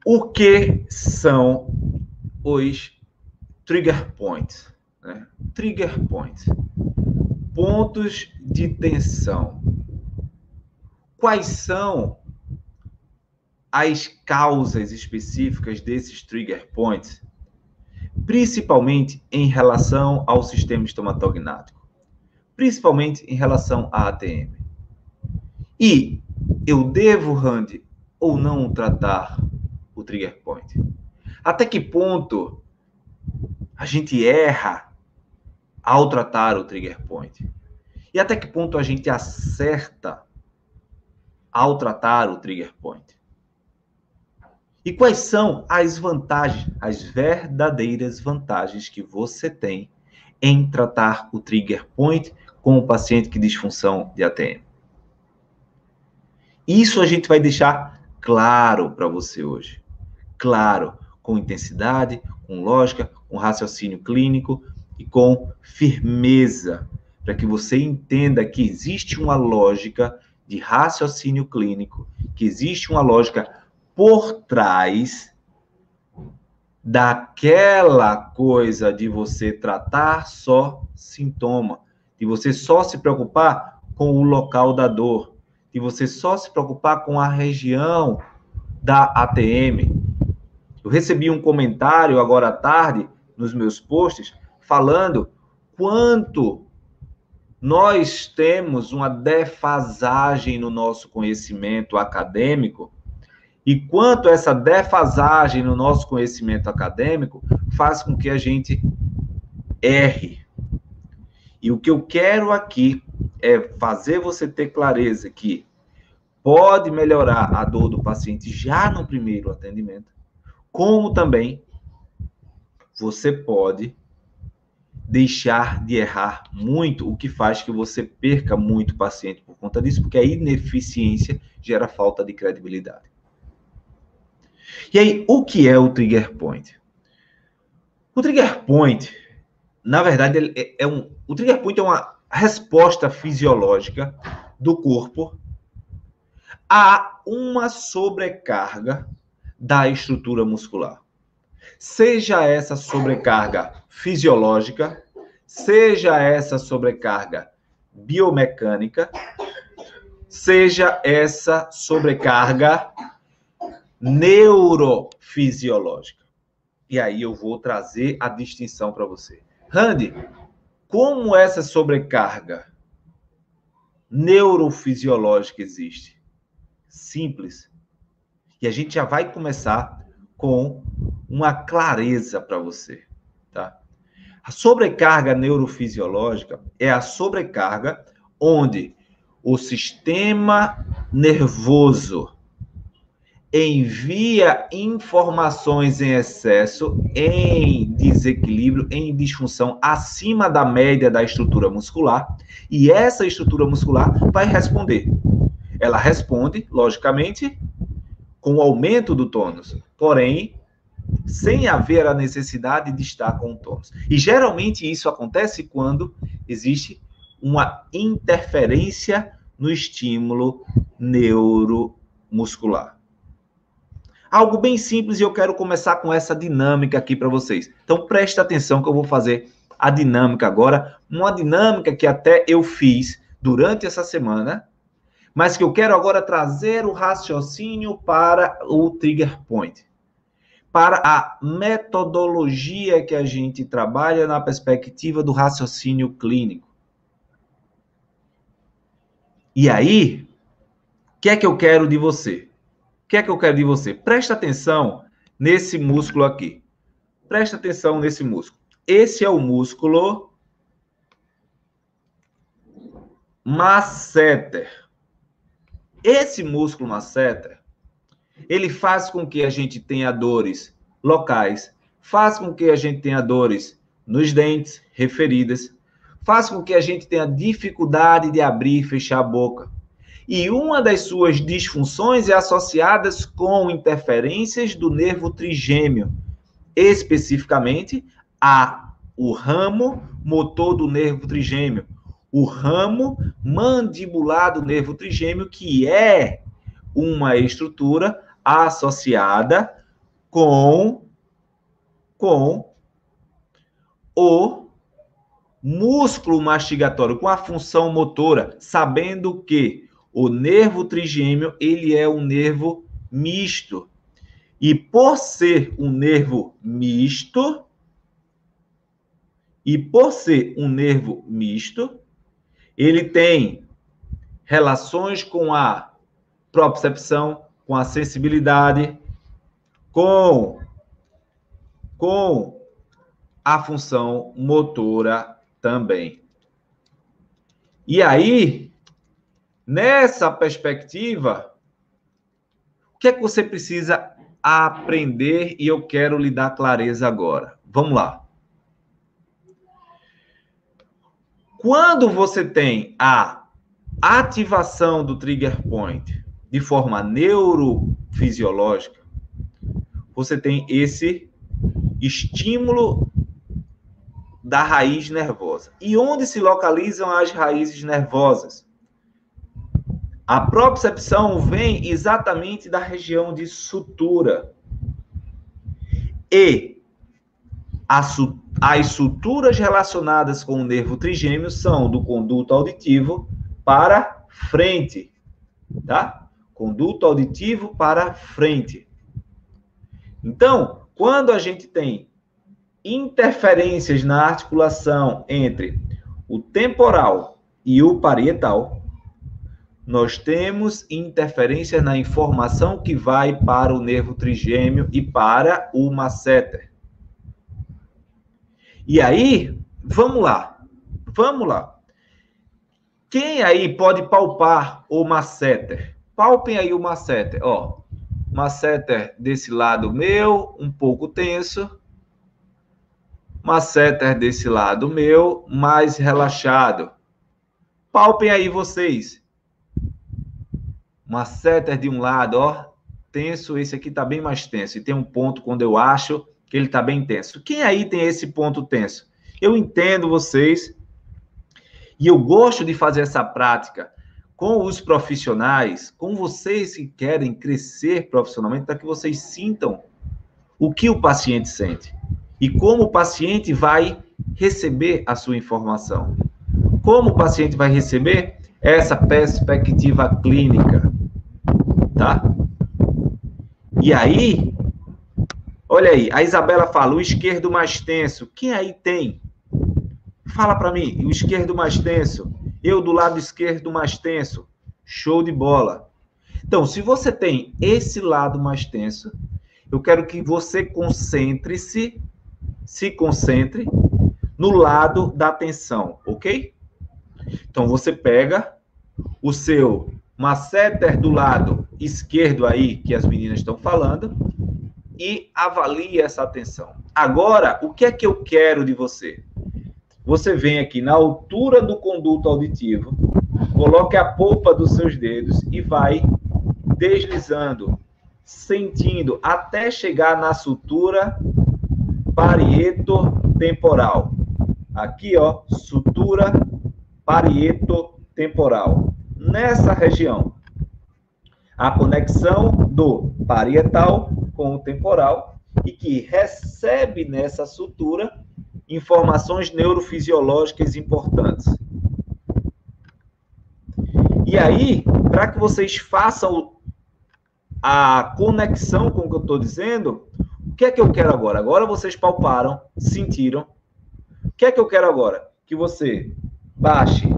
O que são os trigger points? Né? Trigger points. Pontos de tensão. Quais são as causas específicas desses trigger points? Principalmente em relação ao sistema estomatognático. Principalmente em relação à ATM. E eu devo, Randy, ou não tratar o trigger point? Até que ponto a gente erra ao tratar o trigger point? E até que ponto a gente acerta ao tratar o trigger point? E quais são as vantagens, as verdadeiras vantagens que você tem em tratar o trigger point com o paciente com disfunção de ATM? Isso a gente vai deixar claro para você hoje. Claro, com intensidade, com lógica, com raciocínio clínico e com firmeza, para que você entenda que existe uma lógica de raciocínio clínico, que existe uma lógica por trás daquela coisa de você tratar só sintoma, de você só se preocupar com o local da dor, de você só se preocupar com a região da ATM. Eu recebi um comentário agora à tarde nos meus posts falando quanto nós temos uma defasagem no nosso conhecimento acadêmico e quanto essa defasagem no nosso conhecimento acadêmico faz com que a gente erre. E o que eu quero aqui é fazer você ter clareza que pode melhorar a dor do paciente já no primeiro atendimento, como também você pode deixar de errar muito, o que faz que você perca muito paciente por conta disso, porque a ineficiência gera falta de credibilidade. E aí, o que é o trigger point? O trigger point, na verdade, o trigger point é uma resposta fisiológica do corpo a uma sobrecarga da estrutura muscular. Seja essa sobrecarga fisiológica, seja essa sobrecarga biomecânica, seja essa sobrecarga neurofisiológica. E aí eu vou trazer a distinção para você. Randy, como essa sobrecarga neurofisiológica existe? Simples. E a gente já vai começar com uma clareza para você, tá? A sobrecarga neurofisiológica é a sobrecarga onde o sistema nervoso envia informações em excesso, em desequilíbrio, em disfunção acima da média da estrutura muscular, e essa estrutura muscular vai responder. Ela responde, logicamente, com o aumento do tônus, porém, sem haver a necessidade de estar com o tônus. E geralmente isso acontece quando existe uma interferência no estímulo neuromuscular. Algo bem simples e eu quero começar com essa dinâmica aqui para vocês. Então presta atenção que eu vou fazer a dinâmica agora, uma dinâmica que até eu fiz durante essa semana, mas que eu quero agora trazer o raciocínio para o trigger point, para a metodologia que a gente trabalha na perspectiva do raciocínio clínico. E aí, o que é que eu quero de você? O que é que eu quero de você? Presta atenção nesse músculo aqui. Presta atenção nesse músculo. Esse é o músculo masseter. Esse músculo masseter, ele faz com que a gente tenha dores locais, faz com que a gente tenha dores nos dentes referidas, faz com que a gente tenha dificuldade de abrir e fechar a boca. E uma das suas disfunções é associada com interferências do nervo trigêmeo, especificamente o ramo motor do nervo trigêmeo, o ramo mandibular do nervo trigêmeo, que é uma estrutura associada com o músculo mastigatório, com a função motora, sabendo que o nervo trigêmeo, ele é um nervo misto. E por ser um nervo misto, ele tem relações com a propriocepção, com a sensibilidade, com a função motora também. E aí, nessa perspectiva, o que é que você precisa aprender e eu quero lhe dar clareza agora? Vamos lá. Quando você tem a ativação do trigger point de forma neurofisiológica, você tem esse estímulo da raiz nervosa. E onde se localizam as raízes nervosas? A propriocepção vem exatamente da região de sutura. E as suturas relacionadas com o nervo trigêmeo são do conduto auditivo para frente, tá? Conduto auditivo para frente. Então, quando a gente tem interferências na articulação entre o temporal e o parietal, nós temos interferência na informação que vai para o nervo trigêmeo e para o masseter. E aí, vamos lá. Quem aí pode palpar o masseter? Palpem aí o masseter, ó. Masseter desse lado meu, um pouco tenso. Masseter desse lado meu, mais relaxado. Palpem aí vocês. Masseter de um lado, ó, tenso, esse aqui tá bem mais tenso. E tem um ponto quando eu acho que ele tá bem tenso. Quem aí tem esse ponto tenso? Eu entendo vocês e eu gosto de fazer essa prática com os profissionais, com vocês que querem crescer profissionalmente, para que vocês sintam o que o paciente sente e como o paciente vai receber a sua informação. Como o paciente vai receber essa perspectiva clínica, tá? E aí, olha aí, a Isabela fala, o esquerdo mais tenso. Quem aí tem? Fala para mim, o esquerdo mais tenso. Eu do lado esquerdo mais tenso. Show de bola. Então, se você tem esse lado mais tenso, eu quero que você se concentre no lado da tensão, ok? Então, você pega o seu masseter do lado esquerdo aí, que as meninas estão falando, e avalie essa tensão. Agora, o que é que eu quero de você? Você vem aqui na altura do conduto auditivo, coloque a polpa dos seus dedos e vai deslizando, sentindo, até chegar na sutura parieto-temporal. Aqui, ó, sutura parieto-temporal. Nessa região, a conexão do parietal com o temporal e que recebe nessa sutura informações neurofisiológicas importantes. E aí, para que vocês façam a conexão com o que eu estou dizendo, o que é que eu quero agora? Agora vocês palparam, sentiram. O que é que eu quero agora? Que você baixe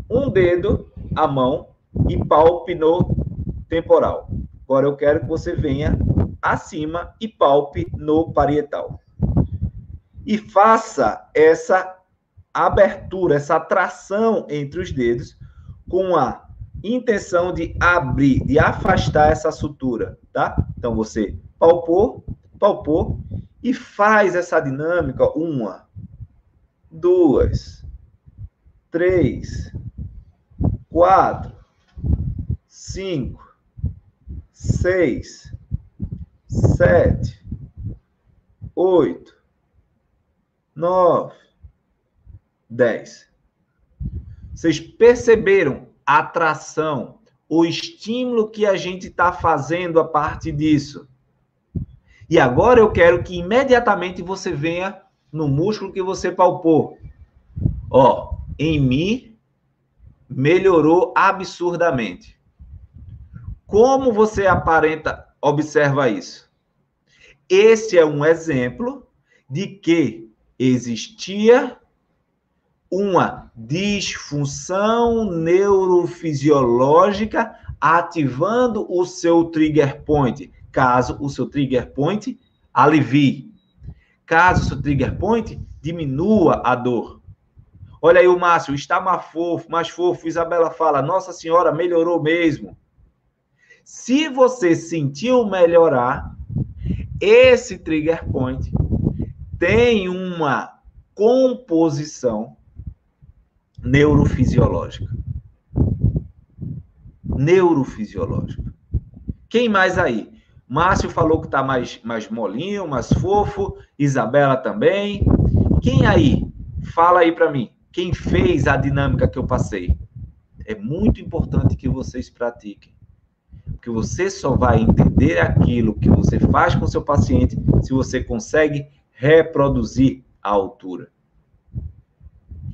um dedo, a mão, e palpe no temporal. Agora eu quero que você venha acima e palpe no parietal. E faça essa abertura, essa atração entre os dedos com a intenção de abrir, de afastar essa sutura, tá? Então, você palpou e faz essa dinâmica 1, 2, 3, 4, 5, 6, 7, 8, 9, 10. Vocês perceberam a atração, o estímulo que a gente está fazendo a partir disso? E agora eu quero que imediatamente você venha no músculo que você palpou. Ó, em mim, melhorou absurdamente. Como você aparenta, observa isso. Esse é um exemplo de que existia uma disfunção neurofisiológica ativando o seu trigger point, caso o seu trigger point alivie. Caso o seu trigger point diminua a dor. Olha aí o Márcio, está mais fofo. Isabela fala, Nossa Senhora, melhorou mesmo. Se você sentiu melhorar, esse trigger point tem uma composição neurofisiológica. Neurofisiológica. Quem mais aí? Márcio falou que está mais molinho, mais fofo. Isabela também. Quem aí? Fala aí para mim. Quem fez a dinâmica que eu passei? É muito importante que vocês pratiquem. Porque você só vai entender aquilo que você faz com o seu paciente se você consegue reproduzir a altura.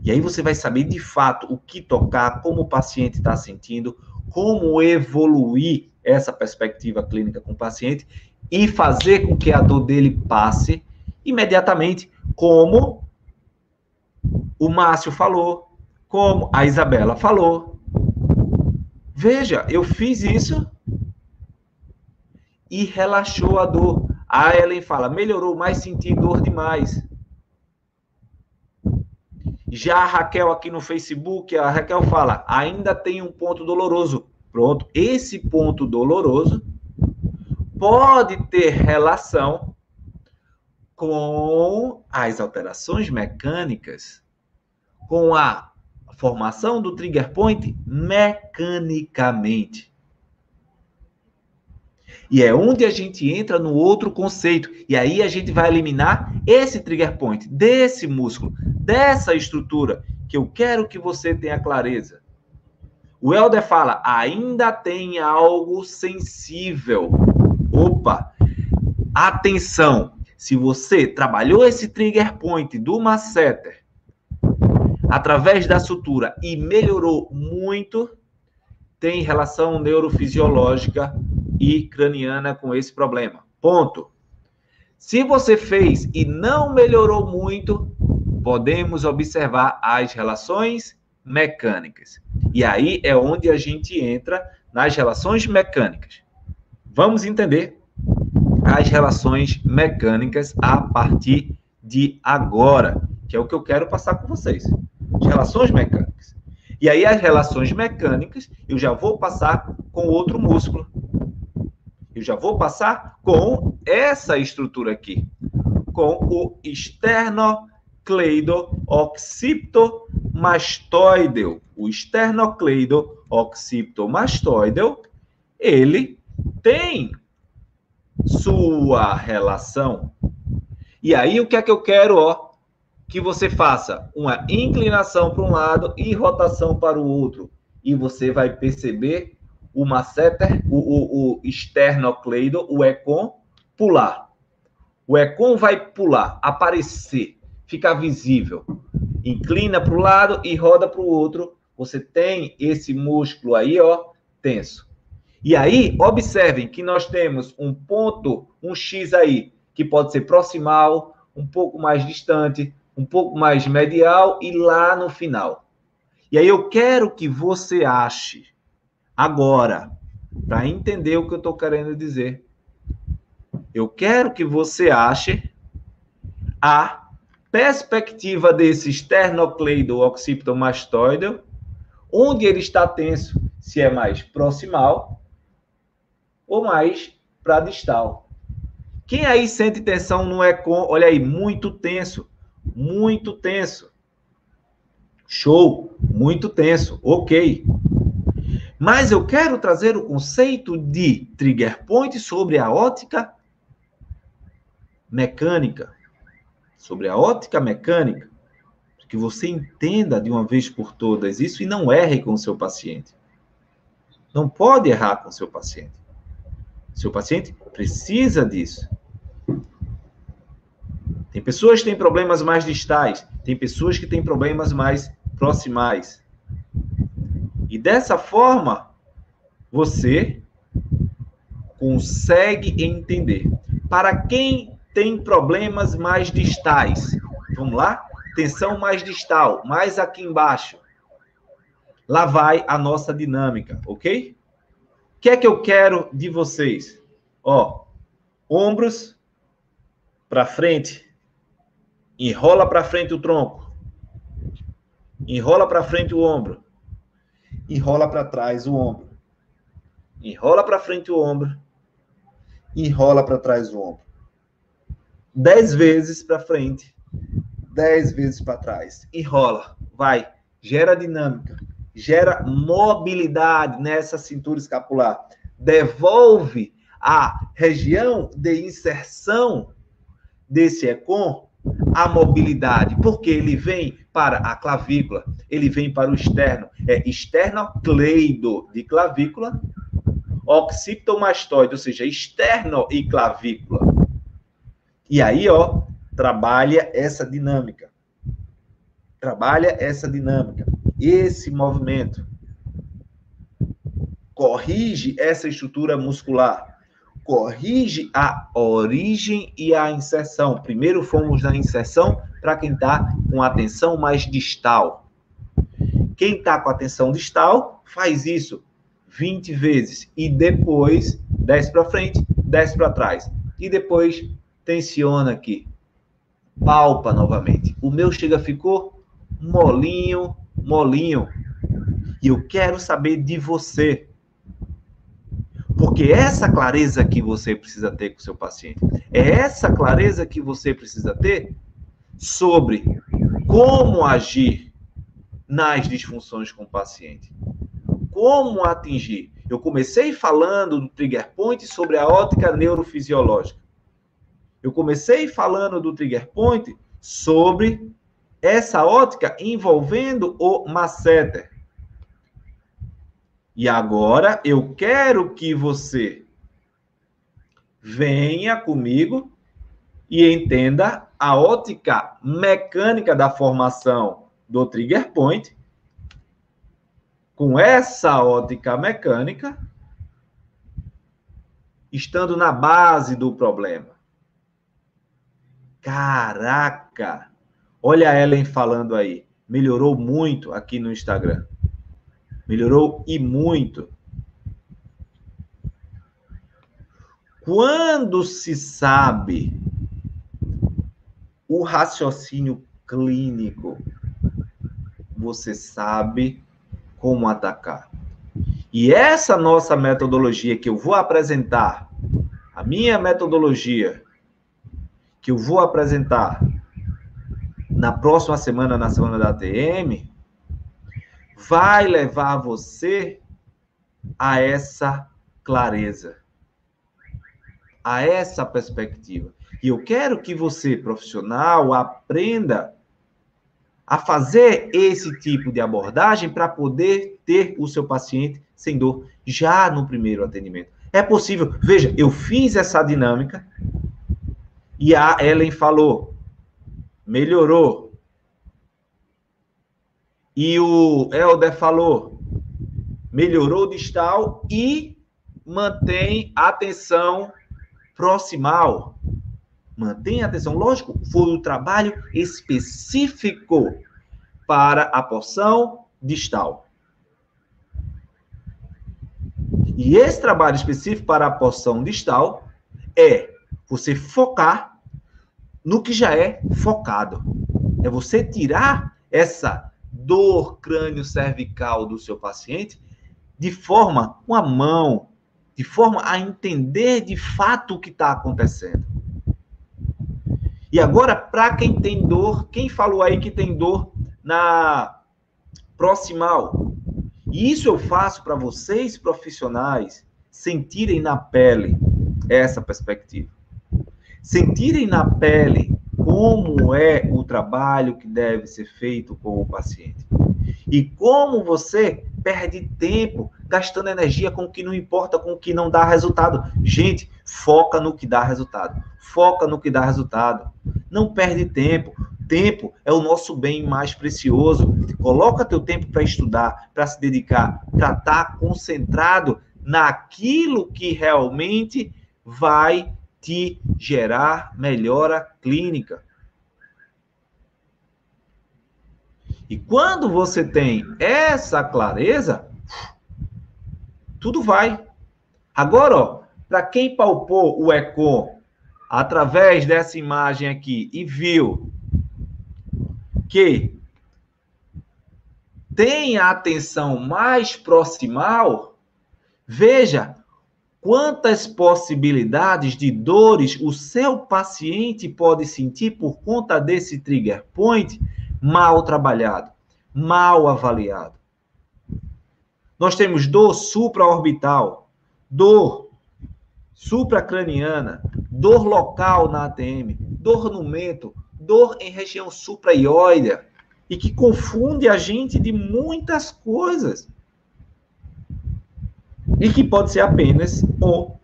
E aí você vai saber de fato o que tocar, como o paciente está sentindo, como evoluir essa perspectiva clínica com o paciente e fazer com que a dor dele passe imediatamente, como o Márcio falou, como a Isabela falou. Veja, eu fiz isso e relaxou a dor. A Ellen fala, melhorou, mas senti dor demais. Já a Raquel aqui no Facebook, a Raquel fala, ainda tem um ponto doloroso. Pronto, esse ponto doloroso pode ter relação com as alterações mecânicas, com a formação do trigger point mecanicamente. E é onde a gente entra no outro conceito. E aí a gente vai eliminar esse trigger point, desse músculo, dessa estrutura, que eu quero que você tenha clareza. O Helder fala, ainda tem algo sensível. Opa! Atenção! Se você trabalhou esse trigger point do masseter através da sutura e melhorou muito, tem relação neurofisiológica e craniana com esse problema. Ponto. Se você fez e não melhorou muito, podemos observar as relações mecânicas. E aí é onde a gente entra nas relações mecânicas. Vamos entender as relações mecânicas a partir de agora, que é o que eu quero passar com vocês. As relações mecânicas. E aí as relações mecânicas, eu já vou passar com outro músculo. Eu já vou passar com essa estrutura aqui, com o esternocleido-occipitomastoideu. O esternocleido-occipitomastoideu, ele tem sua relação. E aí, o que é que eu quero, ó? Que você faça uma inclinação para um lado e rotação para o outro. E você vai perceber o masseter, o esternocleido, o econ, pular. O econ vai pular, aparecer, ficar visível. Inclina para o lado e roda para o outro. Você tem esse músculo aí, ó, tenso. E aí, observem que nós temos um ponto, um X aí, que pode ser proximal, um pouco mais distante, um pouco mais medial e lá no final. E aí eu quero que você ache, agora, para entender o que eu estou querendo dizer, eu quero que você ache a perspectiva desse esternocleido-occipitomastoideu, onde ele está tenso, se é mais proximal ou mais para distal. Quem aí sente tensão no econ? Olha aí, muito tenso. Muito tenso. Show, muito tenso, ok. Mas eu quero trazer o conceito de trigger point sobre a ótica mecânica. Sobre a ótica mecânica. Que você entenda de uma vez por todas isso e não erre com o seu paciente. Não pode errar com o seu paciente. Seu paciente precisa disso. pessoas que têm problemas mais distais, tem pessoas que têm problemas mais proximais. E dessa forma, você consegue entender. Para quem tem problemas mais distais, vamos lá? Tensão mais distal, mais aqui embaixo. Lá vai a nossa dinâmica, ok? O que é que eu quero de vocês? Ó, ombros para frente. Enrola para frente o tronco. Enrola para frente o ombro. Enrola para trás o ombro. Enrola para frente o ombro. Enrola para trás o ombro. 10 vezes para frente. 10 vezes para trás. Enrola. Vai. Gera dinâmica. Gera mobilidade nessa cintura escapular. Devolve a região de inserção desse ECOM a mobilidade, porque ele vem para a clavícula, ele vem para o externo, é esternocleido de clavícula, occipitomastoide, ou seja, externo e clavícula. E aí, ó, trabalha essa dinâmica. Trabalha essa dinâmica, esse movimento. Corrige essa estrutura muscular. Corrige a origem e a inserção. Primeiro fomos na inserção para quem está com atenção mais distal. Quem está com atenção distal, faz isso 20 vezes. E depois, 10 para frente, 10 para trás. E depois, tensiona aqui. Palpa novamente. O meu ficou molinho, molinho. E eu quero saber de você. Porque essa clareza que você precisa ter com o seu paciente, é essa clareza que você precisa ter sobre como agir nas disfunções com o paciente. Como atingir. Eu comecei falando do trigger point sobre a ótica neurofisiológica. Eu comecei falando do trigger point sobre essa ótica envolvendo o masseter. E agora eu quero que você venha comigo e entenda a ótica mecânica da formação do trigger point. Com essa ótica mecânica, estando na base do problema. Caraca! Olha a Ellen falando aí. Melhorou muito aqui no Instagram. Melhorou e muito. Quando se sabe o raciocínio clínico, você sabe como atacar. E essa nossa metodologia que eu vou apresentar, a minha metodologia que eu vou apresentar na próxima semana, na semana da ATM, vai levar você a essa clareza, a essa perspectiva. E eu quero que você, profissional, aprenda a fazer esse tipo de abordagem para poder ter o seu paciente sem dor já no primeiro atendimento. É possível. Veja, eu fiz essa dinâmica e a Ellen falou, melhorou. E o Helder falou, melhorou distal e mantém atenção proximal. Mantém atenção. Lógico, foi um trabalho específico para a porção distal. E esse trabalho específico para a porção distal é você focar no que já é focado. É você tirar essa dor crânio-cervical do seu paciente de forma com a mão, de forma a entender de fato o que está acontecendo. E agora, para quem tem dor, quem falou aí que tem dor na proximal? E isso eu faço para vocês, profissionais, sentirem na pele essa perspectiva. Sentirem na pele como é o trabalho que deve ser feito com o paciente. E como você perde tempo gastando energia com o que não importa, com o que não dá resultado. Gente, foca no que dá resultado. Foca no que dá resultado. Não perde tempo. Tempo é o nosso bem mais precioso. Coloca teu tempo para estudar, para se dedicar, para estar concentrado naquilo que realmente vai te gerar melhora clínica. E quando você tem essa clareza, tudo vai. Agora, ó, para quem palpou o ECOM através dessa imagem aqui e viu que tem a atenção mais proximal, veja quantas possibilidades de dores o seu paciente pode sentir por conta desse trigger point mal trabalhado, mal avaliado. Nós temos dor supraorbital, dor supracraniana, dor local na ATM, dor no mento, dor em região supraioidea, e que confunde a gente de muitas coisas. E que pode ser apenas um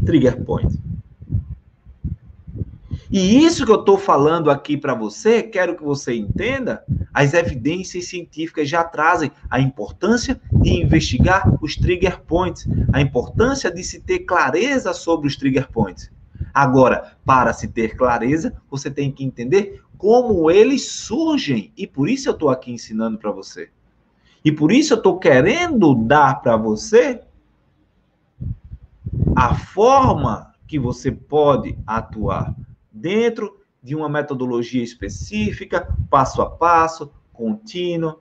trigger point. E isso que eu estou falando aqui para você, quero que você entenda, as evidências científicas já trazem a importância de investigar os trigger points, a importância de se ter clareza sobre os trigger points. Agora, para se ter clareza, você tem que entender como eles surgem. E por isso eu estou aqui ensinando para você. E por isso eu estou querendo dar para você a forma que você pode atuar dentro de uma metodologia específica, passo a passo, contínuo.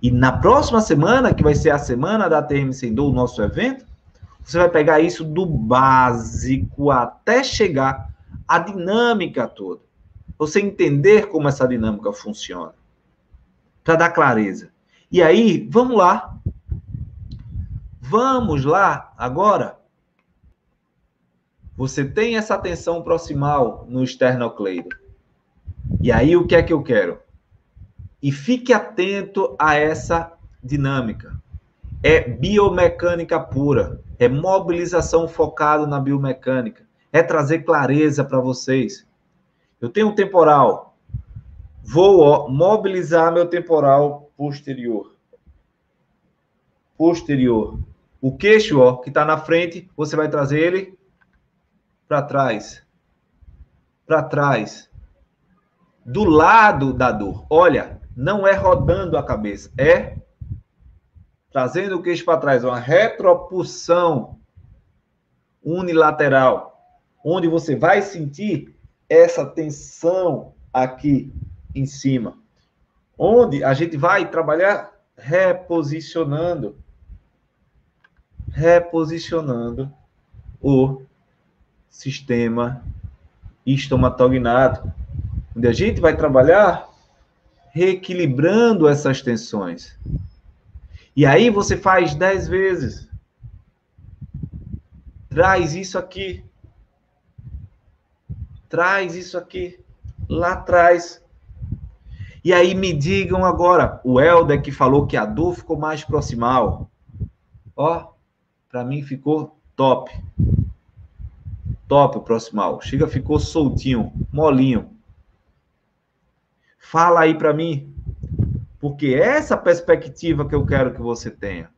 E na próxima semana, que vai ser a semana da ATM Sem Dor, o nosso evento, você vai pegar isso do básico até chegar à dinâmica toda. Você entender como essa dinâmica funciona. Para dar clareza. E aí, vamos lá. Vamos lá agora. Você tem essa tensão proximal no esternocleido. E aí, o que é que eu quero? E fique atento a essa dinâmica. É biomecânica pura. É mobilização focada na biomecânica. É trazer clareza para vocês. Eu tenho um temporal. Vou mobilizar meu temporal posterior. Posterior. O queixo, ó, que está na frente, você vai trazer ele para trás. Para trás. Do lado da dor. Olha, não é rodando a cabeça, é trazendo o queixo para trás. Uma retropulsão unilateral, onde você vai sentir essa tensão aqui em cima. Onde a gente vai trabalhar reposicionando o sistema estomatognático, onde a gente vai trabalhar reequilibrando essas tensões. E aí você faz 10 vezes. Traz isso aqui. Traz isso aqui. Lá atrás. E aí me digam agora, o Helder que falou que a dor ficou mais proximal. Ó, para mim ficou top. Top o proximal. Chega, ficou soltinho, molinho. Fala aí para mim. Porque essa perspectiva que eu quero que você tenha.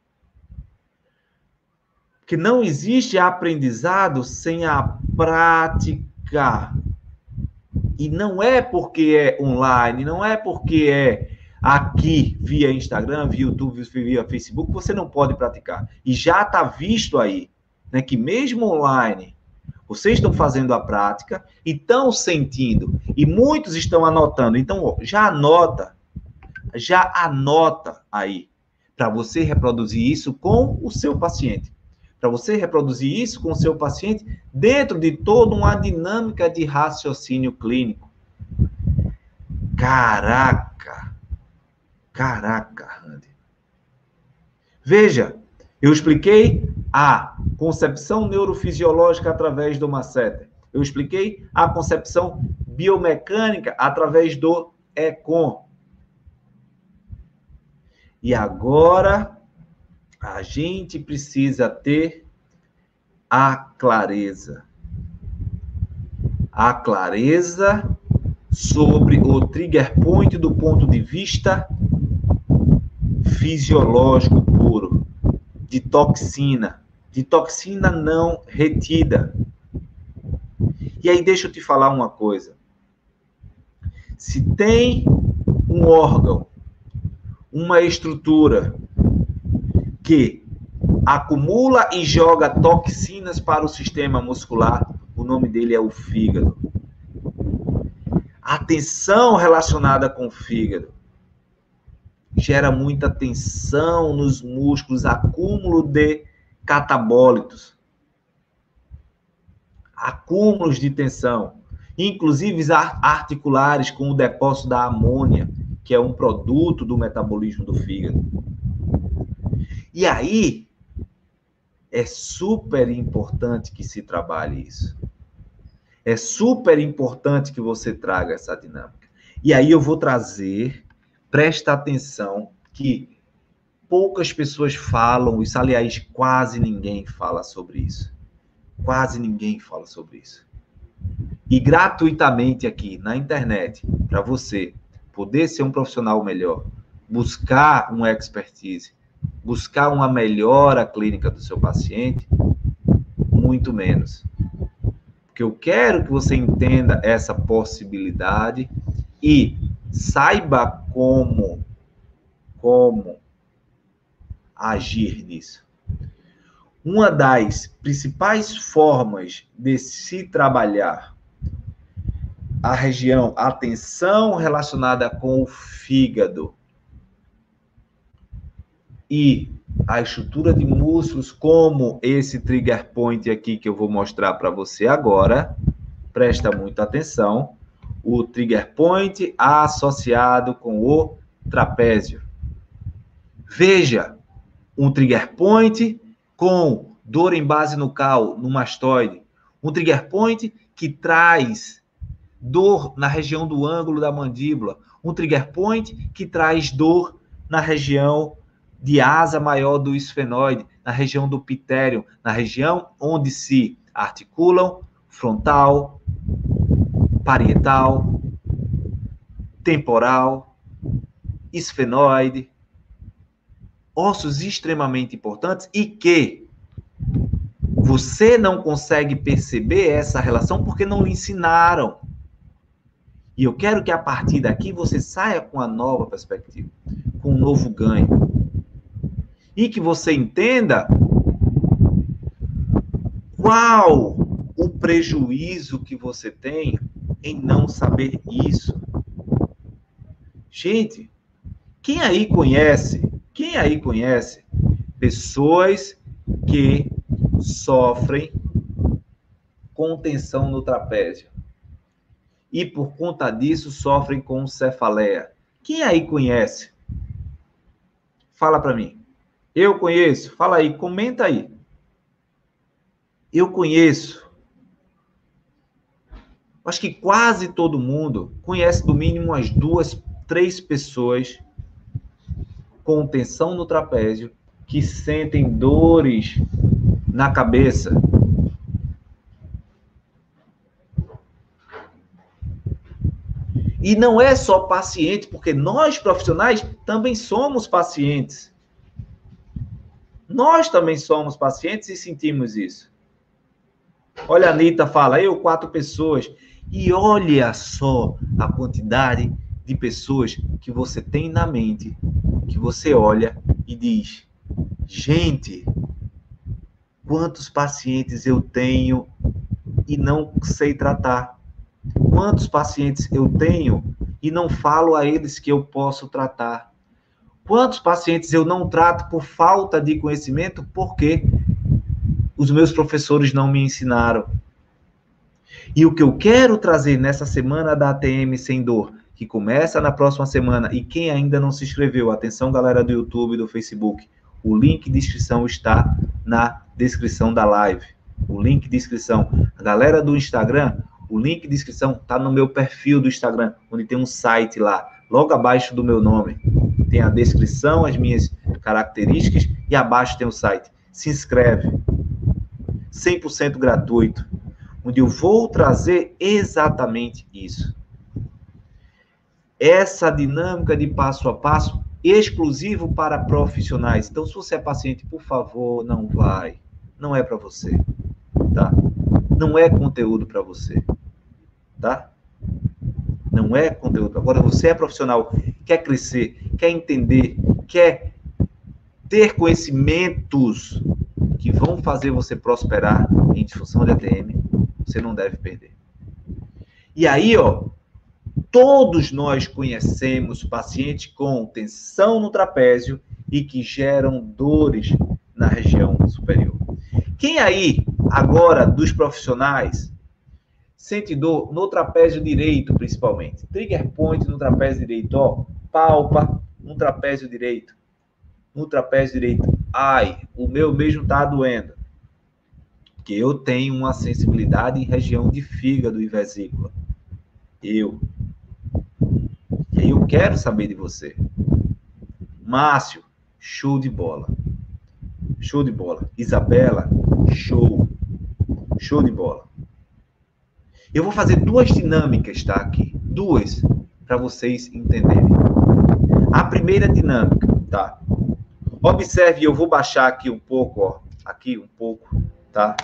Que não existe aprendizado sem a prática. E não é porque é online, não é porque é aqui via Instagram, via YouTube, via Facebook, você não pode praticar. E já está visto aí, né, que mesmo online, vocês estão fazendo a prática e estão sentindo. E muitos estão anotando. Então, ó, já anota aí, para você reproduzir isso com o seu paciente. Para você reproduzir isso com o seu paciente dentro de toda uma dinâmica de raciocínio clínico. Caraca, Randy. Veja, eu expliquei a concepção neurofisiológica através do masseter. Eu expliquei a concepção biomecânica através do ECOM. E agora, a gente precisa ter a clareza. a clareza sobre o trigger point do ponto de vista fisiológico puro, de toxina não retida. E aí deixa eu te falar uma coisa. Se tem um órgão, uma estrutura que acumula e joga toxinas para o sistema muscular, o nome dele é o fígado. A tensão relacionada com o fígado gera muita tensão nos músculos, acúmulo de catabólitos, acúmulos de tensão, inclusive articulares com o depósito da amônia, que é um produto do metabolismo do fígado. E aí, é super importante que se trabalhe isso. É super importante que você traga essa dinâmica. E aí eu vou trazer, presta atenção, que poucas pessoas falam isso, aliás, quase ninguém fala sobre isso. Quase ninguém fala sobre isso. E gratuitamente aqui na internet, para você poder ser um profissional melhor, buscar uma expertise, buscar uma melhora clínica do seu paciente, muito menos. Porque eu quero que você entenda essa possibilidade e saiba como agir nisso. Uma das principais formas de se trabalhar a tensão relacionada com o fígado e a estrutura de músculos, como esse trigger point aqui que eu vou mostrar para você agora, presta muita atenção, o trigger point associado com o trapézio. Veja, um trigger point com dor em base nucal, no mastoide, um trigger point que traz dor na região do ângulo da mandíbula, um trigger point que traz dor na região de asa maior do esfenoide, na região do pitério, na região onde se articulam frontal, parietal, temporal, esfenoide, ossos extremamente importantes e que você não consegue perceber essa relação porque não lhe ensinaram. E eu quero que a partir daqui você saia com uma nova perspectiva, com um novo ganho. E que você entenda qual o prejuízo que você tem em não saber isso. Gente, quem aí conhece pessoas que sofrem com tensão no trapézio e por conta disso sofrem com cefaleia? Quem aí conhece? Fala para mim. Eu conheço. Fala aí, comenta aí. Eu conheço. Acho que quase todo mundo conhece no mínimo umas 2, 3 pessoas com tensão no trapézio que sentem dores na cabeça. E não é só paciente, porque nós profissionais também somos pacientes. Nós também somos pacientes e sentimos isso. Olha, a Anitta fala, 4 pessoas. E olha só a quantidade de pessoas que você tem na mente, que você olha e diz, gente, quantos pacientes eu tenho e não sei tratar? Quantos pacientes eu tenho e não falo a eles que eu posso tratar? Quantos pacientes eu não trato por falta de conhecimento porque os meus professores não me ensinaram? E o que eu quero trazer nessa semana da ATM Sem Dor, que começa na próxima semana, e quem ainda não se inscreveu, atenção galera do YouTube e do Facebook, o link de inscrição está na descrição da live. O link de inscrição. A galera do Instagram, o link de inscrição está no meu perfil do Instagram, onde tem um site lá, logo abaixo do meu nome. Tem a descrição, as minhas características, e abaixo tem o site. Se inscreve. 100% gratuito. onde eu vou trazer exatamente isso. Essa dinâmica de passo a passo exclusivo para profissionais. Então, se você é paciente, por favor, não vai. Não é para você, tá? Não é conteúdo para você, tá? Não é conteúdo. Agora, você é profissional, quer crescer, quer entender, quer ter conhecimentos que vão fazer você prosperar em disfunção de ATM, você não deve perder. E aí, ó, todos nós conhecemos pacientes com tensão no trapézio e que geram dores na região superior. Quem aí, agora, dos profissionais, sente dor no trapézio direito, principalmente? Trigger point no trapézio direito, ó, palpa no trapézio direito. No trapézio direito. Ai, o meu mesmo tá doendo. Porque eu tenho uma sensibilidade em região de fígado e vesícula. E aí eu quero saber de você. Márcio, show de bola. Show de bola. Isabela, show. Show de bola. Eu vou fazer duas dinâmicas, tá? Aqui. Duas, para vocês entenderem. A primeira dinâmica, tá? Observe, eu vou baixar aqui um pouco, ó. Aqui um pouco, tá?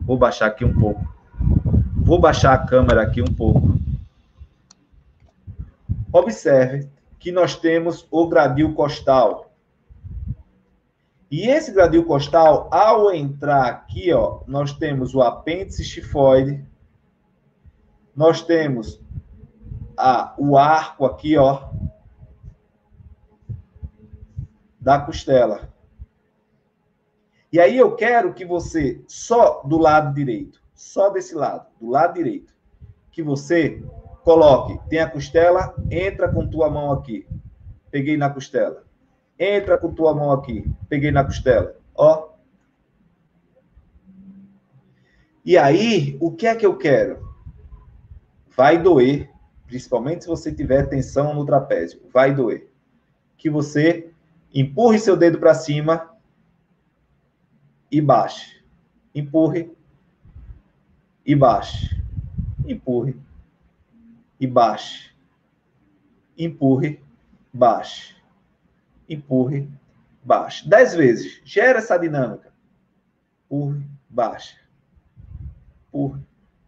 Vou baixar aqui um pouco. Vou baixar a câmera aqui um pouco. Observe que nós temos o gradil costal. E esse gradil costal, ao entrar aqui, ó, nós temos o apêndice xifoide, nós temos o arco aqui, ó, da costela. E aí eu quero que você, só do lado direito, só desse lado, do lado direito, que você coloque, tem a costela, entra com tua mão aqui, peguei na costela. Entra com tua mão aqui, peguei na costela, ó. E aí, o que é que eu quero? Vai doer, principalmente se você tiver tensão no trapézio, vai doer. Que você empurre seu dedo para cima e baixe. Empurre e baixe. Empurre e baixe. Empurre, baixe. Empurre, baixe. 10 vezes. Gera essa dinâmica. Empurre, baixa. Empurre,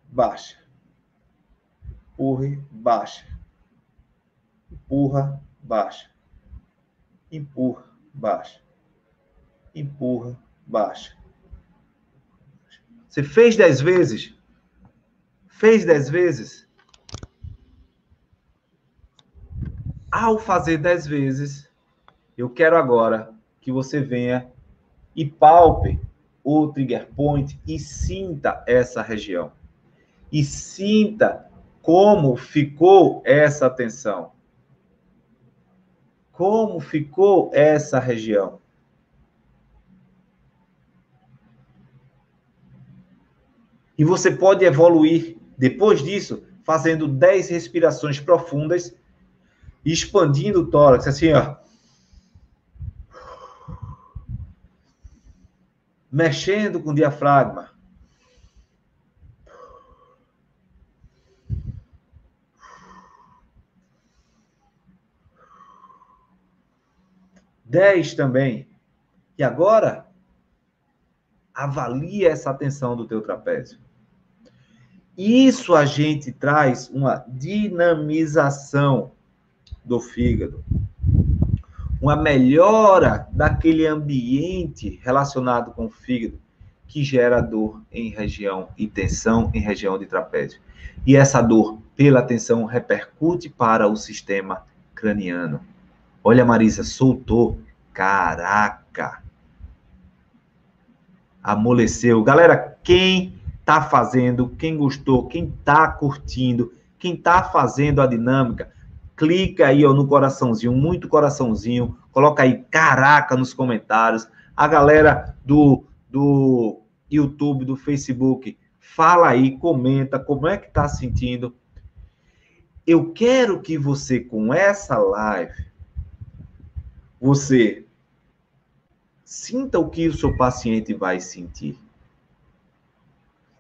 baixa. Empurre, baixa. Empurra, baixa. Empurra, baixa. Empurra, baixa. Você fez 10 vezes? Fez 10 vezes? Ao fazer 10 vezes, eu quero agora que você venha e palpe o trigger point e sinta essa região. E sinta como ficou essa tensão. Como ficou essa região. E você pode evoluir, depois disso, fazendo 10 respirações profundas, expandindo o tórax, assim, ó. Mexendo com o diafragma. Dez também. E agora, avalie essa tensão do teu trapézio. Isso a gente traz uma dinamização do fígado. Uma melhora daquele ambiente relacionado com o fígado que gera dor em região e tensão em região de trapézio. E essa dor pela tensão repercute para o sistema craniano. Olha, Marisa, soltou. Caraca! Amoleceu. Galera, quem tá fazendo, quem gostou, quem tá curtindo, quem tá fazendo a dinâmica, clica aí ó, no coraçãozinho, muito coraçãozinho, coloca aí caraca nos comentários. A galera do YouTube, do Facebook, fala aí, comenta como é que tá sentindo. Eu quero que você, com essa live, você sinta o que o seu paciente vai sentir.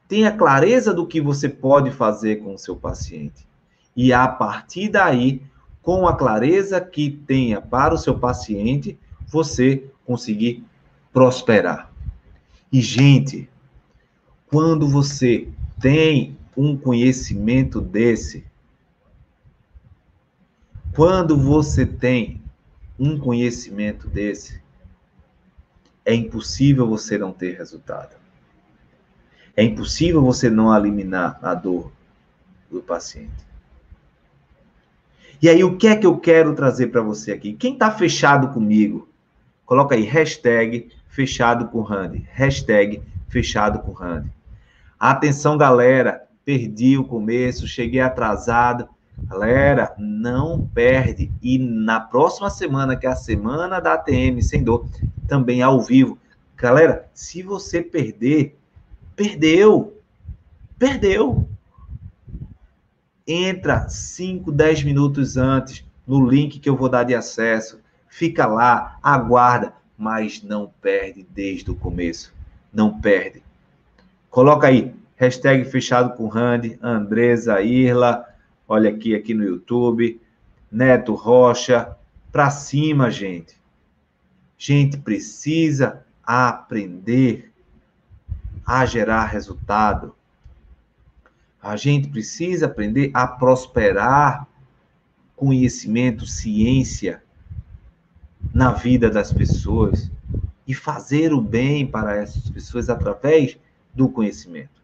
Tenha clareza do que você pode fazer com o seu paciente. E a partir daí, com a clareza que tenha para o seu paciente, você conseguir prosperar. E, gente, quando você tem um conhecimento desse, é impossível você não ter resultado. É impossível você não eliminar a dor do paciente. E aí, o que é que eu quero trazer para você aqui? Quem está fechado comigo, coloca aí, hashtag fechado com Randy. Hashtag fechado com Randy. Atenção, galera, perdi o começo, cheguei atrasado. Galera, não perde. E na próxima semana, que é a semana da ATM Sem Dor, também ao vivo. Galera, se você perder, perdeu. Entra 5, 10 minutos antes no link que eu vou dar de acesso. Fica lá, aguarda, mas não perde desde o começo. Não perde. Coloca aí, hashtag fechado com Randy, Andresa Irla, olha aqui no YouTube, Neto Rocha, pra cima, gente. Gente, precisa aprender a gerar resultado. A gente precisa aprender a prosperar conhecimento, ciência na vida das pessoas e fazer o bem para essas pessoas através do conhecimento.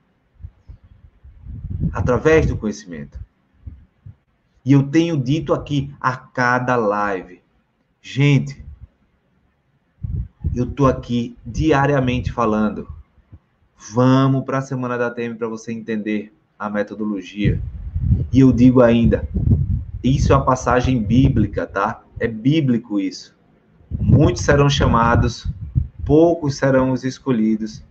Através do conhecimento. E eu tenho dito aqui a cada live, gente, eu estou aqui diariamente falando, vamos para a Semana da ATM para você entender a metodologia. E eu digo ainda, isso é uma passagem bíblica, tá? É bíblico isso. Muitos serão chamados, poucos serão os escolhidos,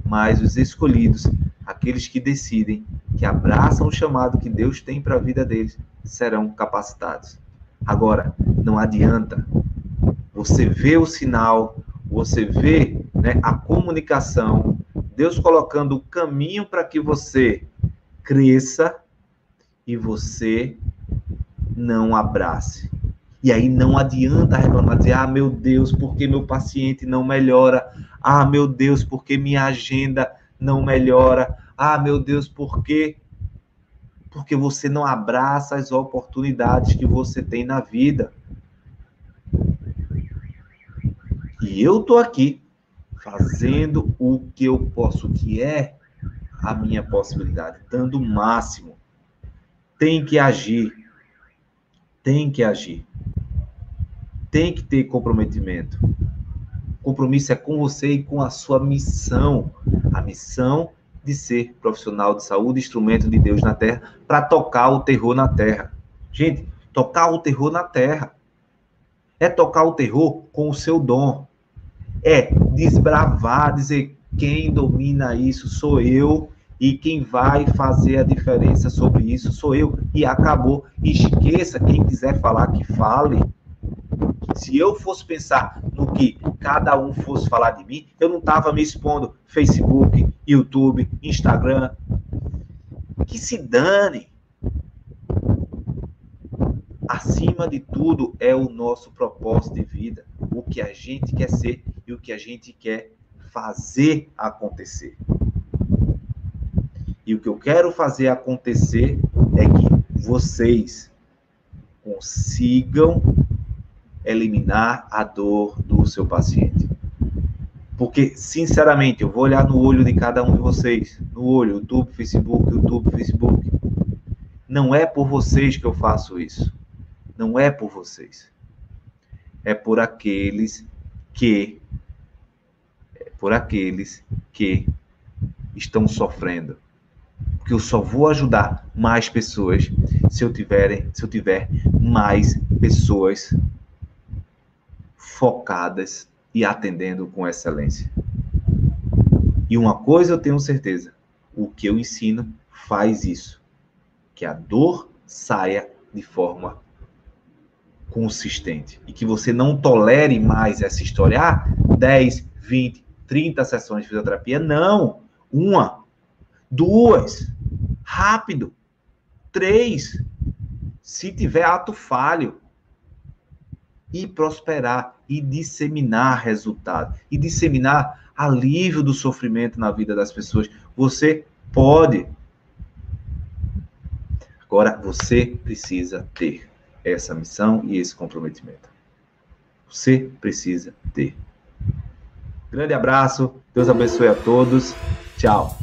mas os escolhidos, aqueles que decidem, que abraçam o chamado que Deus tem para a vida deles, serão capacitados. Agora, não adianta. Você vê o sinal, você vê, né, a comunicação, Deus colocando o caminho para que você cresça e você não abrace. E aí não adianta reclamar, dizer, ah, meu Deus, por que meu paciente não melhora? Ah, meu Deus, por que minha agenda não melhora? Ah, meu Deus, por quê? Porque você não abraça as oportunidades que você tem na vida. E eu estou aqui fazendo o que eu posso, que é a minha possibilidade, dando o máximo. Tem que agir. Tem que agir. Tem que ter comprometimento. Compromisso é com você e com a sua missão. A missão de ser profissional de saúde, instrumento de Deus na Terra, para tocar o terror na Terra. Gente, tocar o terror na Terra é tocar o terror com o seu dom. É desbravar, dizer, quem domina isso sou eu, e quem vai fazer a diferença sobre isso sou eu. E acabou. Esqueça, quem quiser falar, que fale. Se eu fosse pensar no que cada um fosse falar de mim, eu não estava me expondo Facebook, YouTube, Instagram. Que se dane. Acima de tudo é o nosso propósito de vida. O que a gente quer ser e o que a gente quer fazer acontecer. E o que eu quero fazer acontecer é que vocês consigam eliminar a dor do seu paciente. Porque, sinceramente, eu vou olhar no olho de cada um de vocês. No olho, YouTube, Facebook. Não é por vocês que eu faço isso. Não é por vocês. É por aqueles que estão sofrendo. Porque eu só vou ajudar mais pessoas se eu tiver mais pessoas focadas e atendendo com excelência. E uma coisa eu tenho certeza, o que eu ensino faz isso, que a dor saia de forma consistente e que você não tolere mais essa história, 10, 20, 30 sessões de fisioterapia, não, uma. 2, rápido. 3, se tiver ato falho. E prosperar, e disseminar resultado, e disseminar alívio do sofrimento na vida das pessoas. Você pode. Agora, você precisa ter essa missão e esse comprometimento. Você precisa ter. Grande abraço, Deus abençoe a todos. Tchau.